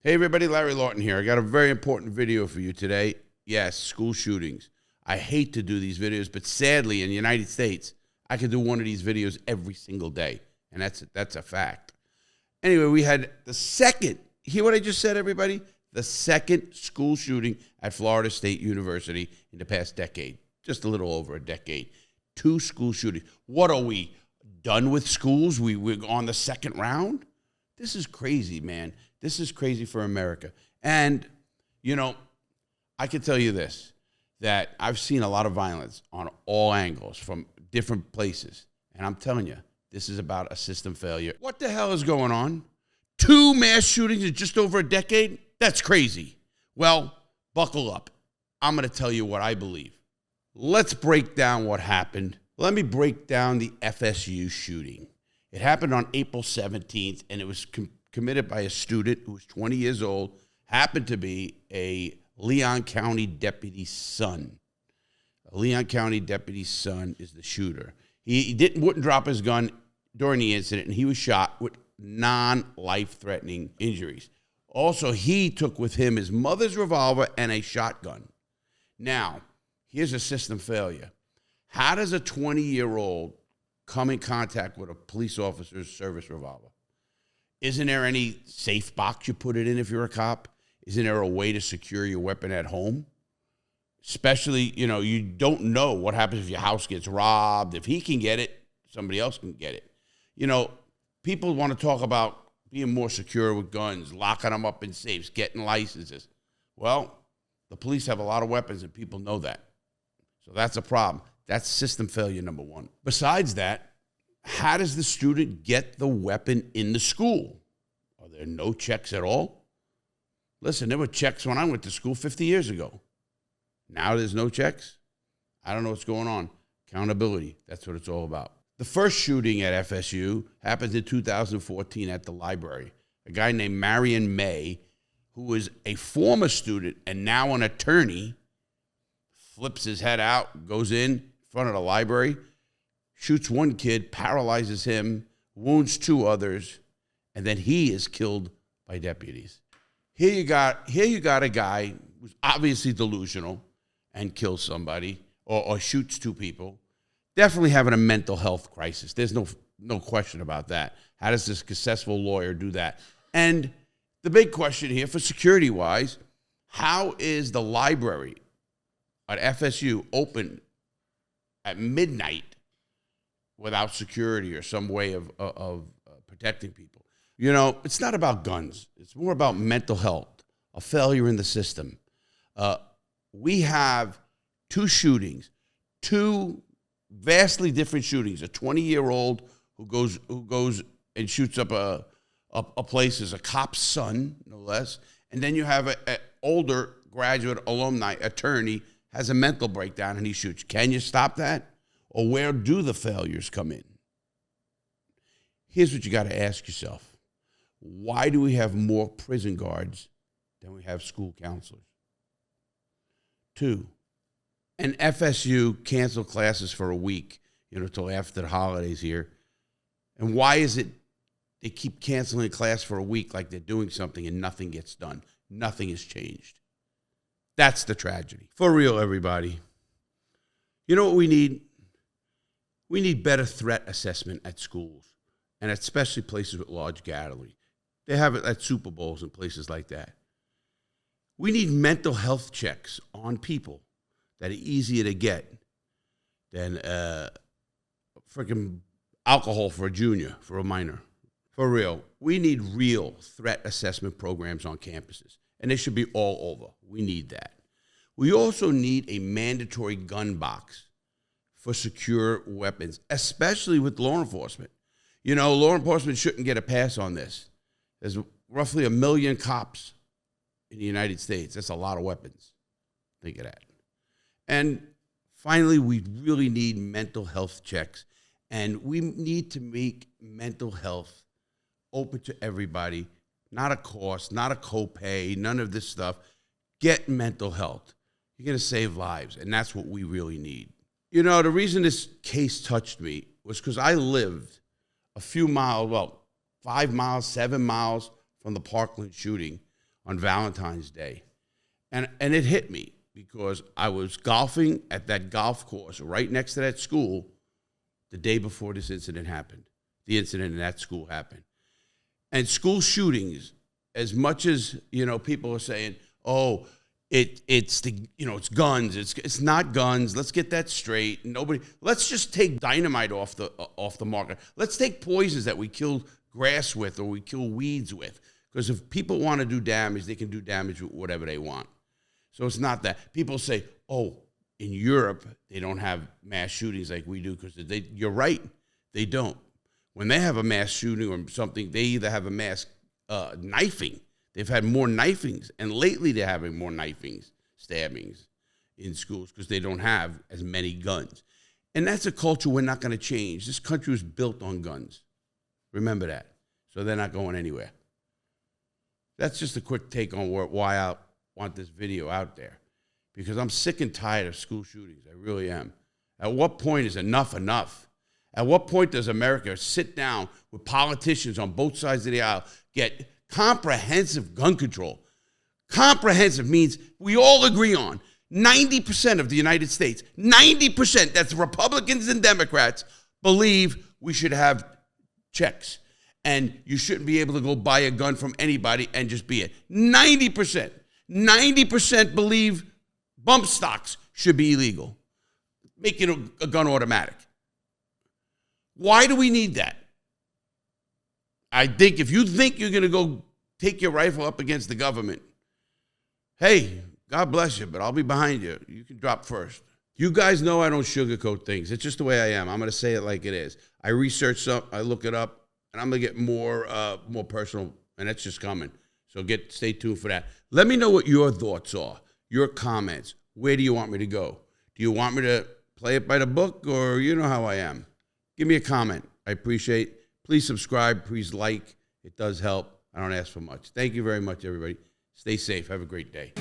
Hey everybody, Larry Lawton here. I got a very important video for you today. Yes, school shootings. I hate to do these videos, but sadly in the United States, I could do one of these videos every single day, and that's a fact. Anyway, we had the second, hear what I just said, everybody? The second school shooting at Florida State University in the past decade, just a little over a decade. 2 school shootings. What are we, done with schools? We're on the second round? This is crazy, man. This is crazy for America. And, you know, I can tell you this, that I've seen a lot of violence on all angles from different places. And I'm telling you, this is about a system failure. What the hell is going on? 2 mass shootings in just over a decade? That's crazy. Well, buckle up. I'm going to tell you what I believe. Let's break down what happened. Let me break down the FSU shooting. It happened on April 17th, and it was committed by a student who was 20 years old, happened to be a Leon County deputy's son. A Leon County deputy's son is the shooter. He wouldn't drop his gun during the incident, and he was shot with non-life-threatening injuries. Also, he took with him his mother's revolver and a shotgun. Now, here's a system failure. How does a 20-year-old come in contact with a police officer's service revolver? Isn't there any safe box you put it in if you're a cop? Isn't there a way to secure your weapon at home? Especially, you know, you don't know what happens if your house gets robbed. If he can get it, somebody else can get it. You know, people want to talk about being more secure with guns, locking them up in safes, getting licenses. Well, the police have a lot of weapons and people know that. So that's a problem. That's system failure number 1. Besides that, how does the student get the weapon in the school? Are there no checks at all? Listen, there were checks when I went to school 50 years ago. Now there's no checks? I don't know what's going on. Accountability, that's what it's all about. The first shooting at FSU happened in 2014 at the library. A guy named Marion May, who was a former student and now an attorney, flips his head out, goes in front of the library, shoots one kid, paralyzes him, wounds 2 others, and then he is killed by deputies. Here you got a guy who's obviously delusional and kills somebody or shoots 2 people, definitely having a mental health crisis. There's no question about that. How does this successful lawyer do that? And the big question here for security-wise, how is the library at FSU open at midnight without security or some way of protecting people? You know, it's not about guns. It's more about mental health, a failure in the system. We have 2 shootings, 2 vastly different shootings. A 20-year-old who goes and shoots up a place as a cop's son, no less. And then you have an older graduate alumni attorney has a mental breakdown and he shoots. Can you stop that? Or where do the failures come in? Here's what you got to ask yourself. Why do we have more prison guards than we have school counselors? 2, and FSU canceled classes for a week, till after the holidays here. And why is it they keep canceling a class for a week like they're doing something and nothing gets done? Nothing has changed. That's the tragedy. For real, everybody. You know what we need? We need better threat assessment at schools, and especially places with large gatherings. They have it at Super Bowls and places like that. We need mental health checks on people that are easier to get than freaking alcohol for a junior, for a minor. For real. We need real threat assessment programs on campuses, and they should be all over. We need that. We also need a mandatory gun box for secure weapons, especially with law enforcement. Law enforcement shouldn't get a pass on this. There's roughly 1 million cops in the United States. That's a lot of weapons. Think of that. And finally, we really need mental health checks. And we need to make mental health open to everybody. Not a cost, not a copay, none of this stuff. Get mental health. You're going to save lives, and that's what we really need. The reason this case touched me was because I lived a few miles, 5 miles, 7 miles from the Parkland shooting on Valentine's Day. And it hit me because I was golfing at that golf course right next to that school the day before this incident happened. The incident in that school happened. And school shootings, as much as, people are saying, oh, it's guns. It's not guns. Let's get that straight. Let's just take dynamite off the market. Let's take poisons that we kill grass with or we kill weeds with. Because if people want to do damage, they can do damage with whatever they want. So it's not that. People say, oh, in Europe, they don't have mass shootings like we do. Because you're right, they don't. When they have a mass shooting or something, they either have a mass knifing. They've had more knifings. And lately they're having more knifings, stabbings in schools because they don't have as many guns. And that's a culture we're not going to change. This country was built on guns. Remember that. So they're not going anywhere. That's just a quick take on why I want this video out there. Because I'm sick and tired of school shootings. I really am. At what point is enough enough? At what point does America sit down with politicians on both sides of the aisle, get comprehensive gun control? Comprehensive means we all agree on 90% of the United States, 90%, that's Republicans and Democrats, believe we should have checks. And you shouldn't be able to go buy a gun from anybody and just be it. 90%. 90% believe bump stocks should be illegal, making a gun automatic. Why do we need that? I think if you think you're going to go take your rifle up against the government, hey, God bless you, but I'll be behind you. You can drop first. You guys know I don't sugarcoat things. It's just the way I am. I'm going to say it like it is. I research something, I look it up, and I'm going to get more personal, and that's just coming. So stay tuned for that. Let me know what your thoughts are, your comments. Where do you want me to go? Do you want me to play it by the book, or you know how I am? Give me a comment. I appreciate it. Please subscribe. Please like. It does help. I don't ask for much. Thank you very much, everybody. Stay safe. Have a great day.